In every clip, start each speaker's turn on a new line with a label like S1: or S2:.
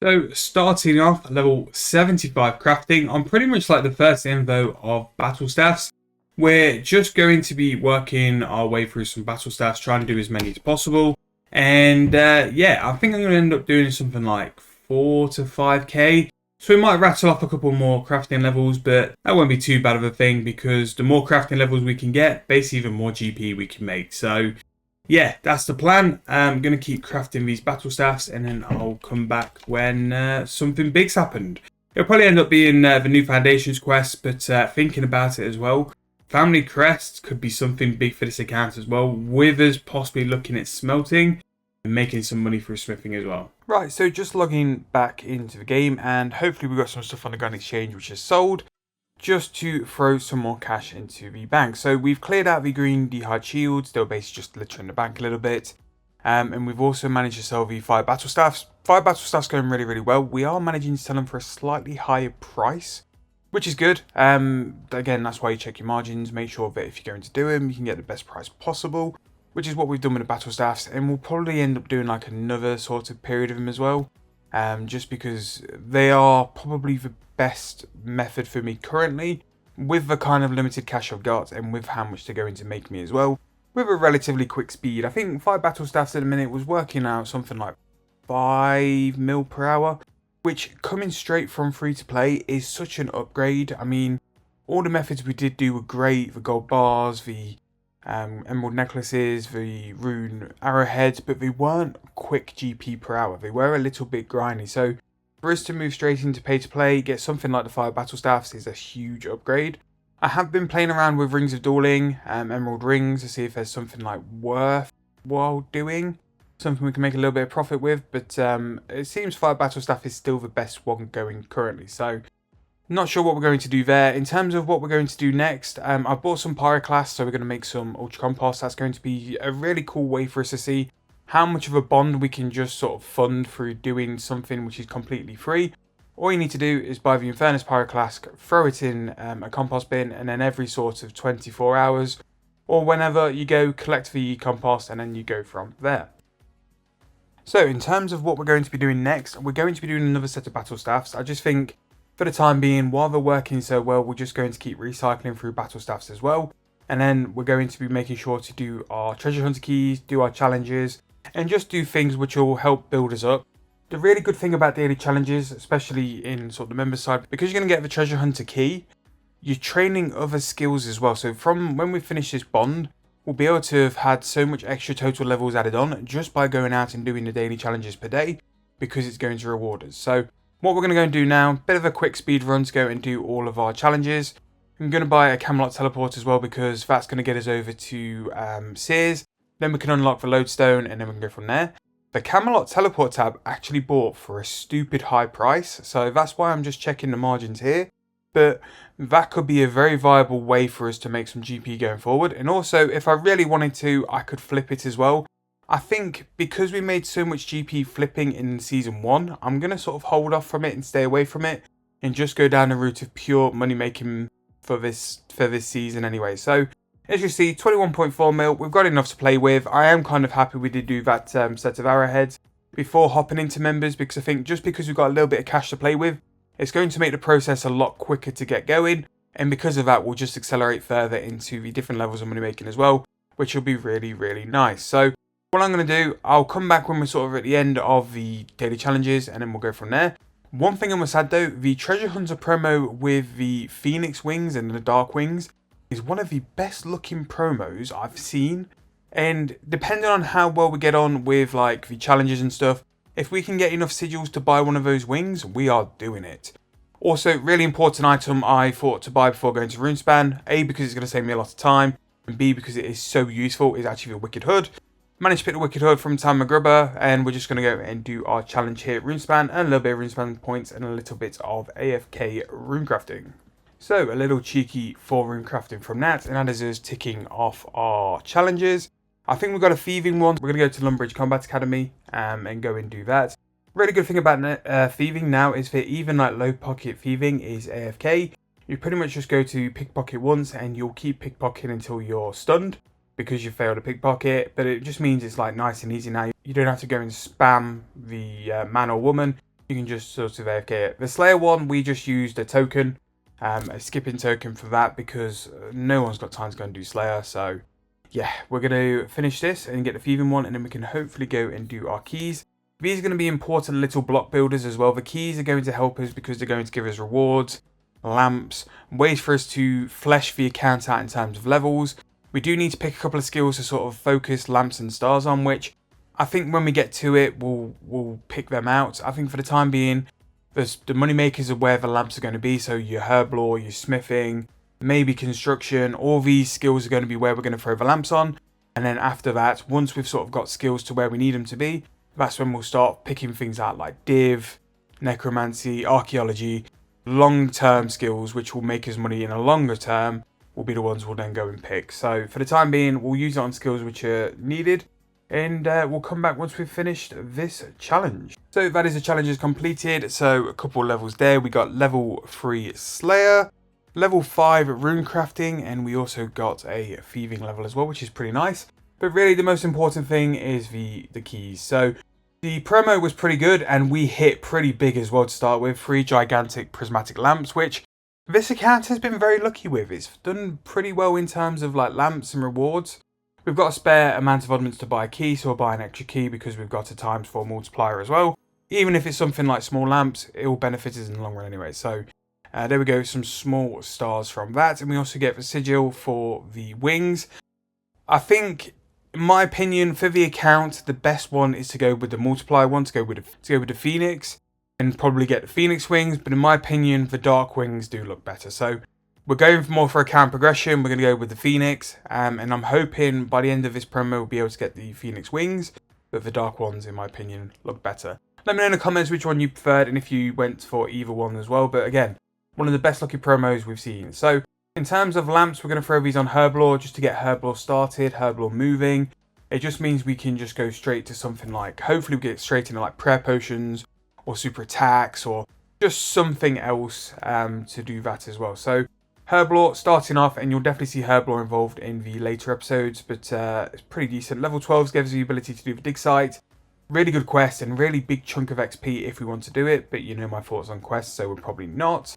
S1: So starting off level 75 crafting, I'm pretty much like the first invo of battle staffs. We're just going to be working our way through some battle staffs, trying to do as many as possible. And yeah, I think I'm going to end up doing something like 4 to 5k. So we might rattle off a couple more crafting levels, but that won't be too bad of a thing because the more crafting levels we can get, basically the more GP we can make. So yeah, that's the plan. I'm going to keep crafting these battle staffs and then I'll come back when something big's happened. It'll probably end up being the new Foundations quest, but thinking about it as well, Family Crests could be something big for this account as well, with us possibly looking at smelting and making some money through smithing as well. Right, so just logging back into the game and hopefully we've got some stuff on the Grand Exchange which is sold, just to throw some more cash into the bank. So we've cleared out the green D-hard shields, they were basically just littering the bank a little bit. And we've also managed to sell the 5 battle staffs. 5 battle staffs going really well. We are managing to sell them for a slightly higher price, which is good. Again, that's why you check your margins, make sure that if you're going to do them, you can get the best price possible, which is what we've done with the battle staffs. And we'll probably end up doing like another sort of period of them as well. Just because they are probably the best method for me currently, with the kind of limited cash I've got and with how much they're going to make me as well, with a relatively quick speed. I think 5 battle staffs at a minute was working out something like 5 mil per hour, which coming straight from free to play is such an upgrade. I mean, all the methods we did do were great, the gold bars, the emerald necklaces, the rune arrowheads, but they weren't quick GP per hour. They were a little bit grindy. So for us to move straight into pay to play, get something like the 5 battle staffs is a huge upgrade. I have been playing around with rings of dueling, emerald rings, to see if there's something like worthwhile doing, something we can make a little bit of profit with, but it seems 5 battle staff is still the best one going currently. So not sure what we're going to do there. In terms of what we're going to do next, I've bought some pyroclast, so we're going to make some ultra compost. That's going to be a really cool way for us to see how much of a bond we can just sort of fund through doing something which is completely free. All you need to do is buy the Infernus pyroclast, throw it in a compost bin, and then every sort of 24 hours or whenever you go, collect the compost, and then you go from there. So in terms of what we're going to be doing next, we're going to be doing another set of battle staffs. I just think for the time being, while they're working so well, we're just going to keep recycling through battle staffs as well. And then we're going to be making sure to do our treasure hunter keys, do our challenges, and just do things which will help build us up. The really good thing about daily challenges, especially in sort of the member side, because you're going to get the treasure hunter key, you're training other skills as well. So from when we finish this bond, we'll be able to have had so much extra total levels added on just by going out and doing the daily challenges per day, because it's going to reward us. So what we're going to go and do now, bit of a quick speed run to go and do all of our challenges. I'm going to buy a Camelot teleport as well, because that's going to get us over to Sears. Then we can unlock the lodestone and then we can go from there. The Camelot teleport tab actually bought for a stupid high price, so that's why I'm just checking the margins here. But that could be a very viable way for us to make some GP going forward. And also, if I really wanted to, I could flip it as well. I think because we made so much GP flipping in season 1, I'm going to sort of hold off from it and stay away from it and just go down the route of pure money making for this season anyway. So as you see, 21.4 mil, we've got enough to play with. I am kind of happy we did do that set of arrowheads before hopping into members, because I think just because we've got a little bit of cash to play with, it's going to make the process a lot quicker to get going. And because of that, we'll just accelerate further into the different levels of money making as well, which will be really nice. So what I'm going to do, I'll come back when we're sort of at the end of the daily challenges and then we'll go from there. One thing I must add though, the treasure hunter promo with the phoenix wings and the dark wings is one of the best looking promos I've seen. And depending on how well we get on with like the challenges and stuff, if we can get enough sigils to buy one of those wings, we are doing it. Also, really important item I thought to buy before going to Runespan. A, because it's going to save me a lot of time, and B, because it is so useful, is actually the Wicked Hood. Managed to pick the Wicked Hood from Tam McGrubber, and we're just going to go and do our challenge here at Runespan, and a little bit of Runespan points, and a little bit of AFK runecrafting. So, a little cheeky 4-room crafting from that, and that is us ticking off our challenges. I think we've got a thieving one. We're going to go to Lumbridge Combat Academy and go and do that. Really good thing about thieving now is that even like low pocket thieving is AFK. You pretty much just go to pickpocket once and you'll keep pickpocketing until you're stunned, because you failed a pickpocket, but it just means it's like nice and easy now. You don't have to go and spam the man or woman. you can just sort of AFK it. The Slayer one, we just used a token, a skipping token for that, because no one's got time to go and do Slayer. So yeah, we're going to finish this and get the thieving one, and then we can hopefully go and do our keys. These are going to be important little block builders as well. The keys are going to help us because they're going to give us rewards, lamps, ways for us to flesh the account out in terms of levels. We do need to pick a couple of skills to sort of focus lamps and stars on, which I think when we get to it, we'll pick them out. I think for the time being, the moneymakers are where the lamps are going to be. So your herb lore, your smithing, maybe construction, all these skills are going to be where we're going to throw the lamps on. And then after that, once we've sort of got skills to where we need them to be, that's when we'll start picking things out like div, necromancy, archaeology, long-term skills, which will make us money in a longer term, will be the ones we'll then go and pick. So for the time being, we'll use it on skills which are needed, and we'll come back once we've finished this challenge. So that is the challenges completed. So a couple of levels there. We got level 3 Slayer, level 5 rune crafting, and we also got a thieving level as well, which is pretty nice. But really the most important thing is the keys. So the promo was pretty good, and we hit pretty big as well to start with. 3 gigantic prismatic lamps, which this account has been very lucky with. It's done pretty well in terms of like lamps and rewards. We've got a spare amount of oddments to buy a key, so we'll buy an extra key because we've got a ×4 multiplier as well. Even if it's something like small lamps, it will benefit us in the long run anyway. So there we go, some small stars from that. And we also get the sigil for the wings. I think, in my opinion, for the account, the best one is to go with the multiplier one, to go with the Phoenix, and probably get the Phoenix wings. But in my opinion, the dark wings do look better. So we're going more for account progression. We're going to go with the Phoenix, and I'm hoping by the end of this promo we'll be able to get the Phoenix wings. But the dark ones, in my opinion, look better. Let me know in the comments which one you preferred and if you went for either one as well. But again, one of the best lucky promos we've seen. So in terms of lamps, we're going to throw these on herb lore just to get herb lore started, herb lore moving. It just means we can just go straight to something like, hopefully we get straight into like prayer potions or super attacks or just something else to do that as well. So herb lore starting off, and you'll definitely see herb lore involved in the later episodes, but it's pretty decent. Level 12 gives you the ability to do the dig site. Really good quest and really big chunk of XP if we want to do it, but you know my thoughts on quests, so we're probably not.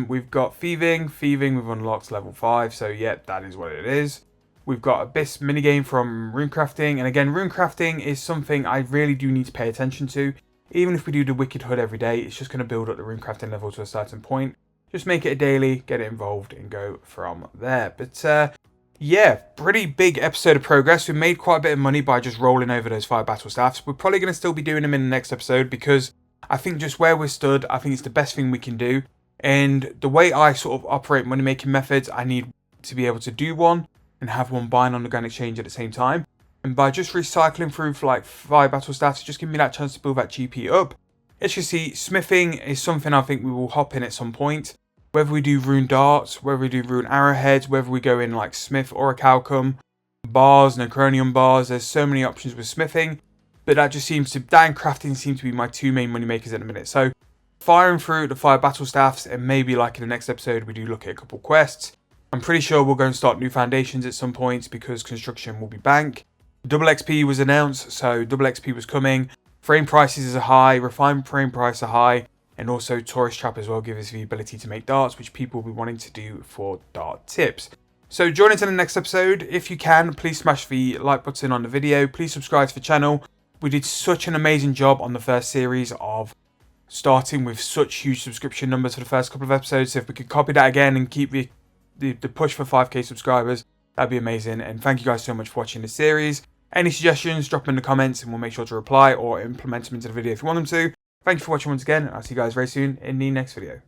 S1: We've got thieving. Thieving we've unlocked level 5, so yeah, that is what it is. We've got Abyss minigame from runecrafting, and again, runecrafting is something I really do need to pay attention to. Even if we do the Wicked Hood every day, it's just going to build up the runecrafting level to a certain point. Just make it a daily, get it involved, and go from there. But yeah, pretty big episode of progress. We made quite a bit of money by just rolling over those 5 battle staffs. We're probably going to still be doing them in the next episode, because I think just where we're stood, I think it's the best thing we can do. And the way I sort of operate money making methods, I need to be able to do one and have one buying on the Organic Exchange at the same time. And by just recycling through for like 5 battle staffs, just give me that chance to build that GP up. As you see, smithing is something I think we will hop in at some point. Whether we do rune darts, whether we do rune arrowheads, whether we go in like smith or a calcum, bars, necronium bars, there's so many options with smithing. But that just seems to, that and crafting seem to be my 2 main money makers at the minute. So firing through the 5 battle staffs, and maybe like in the next episode we do look at a couple quests. I'm pretty sure we'll go and start new foundations at some point because construction will be bank. Double XP was announced, so double XP was coming. Frame prices are high, refined frame price are high, and also Tourist Trap as well gives us the ability to make darts, which people will be wanting to do for dart tips. So join us in the next episode. If you can, please smash the like button on the video. Please subscribe to the channel. We did such an amazing job on the first series of starting with such huge subscription numbers for the first couple of episodes. So if we could copy that again and keep the push for 5k subscribers, that'd be amazing. And thank you guys so much for watching this series. Any suggestions, drop them in the comments and we'll make sure to reply or implement them into the video if you want them to. Thank you for watching once again, and I'll see you guys very soon in the next video.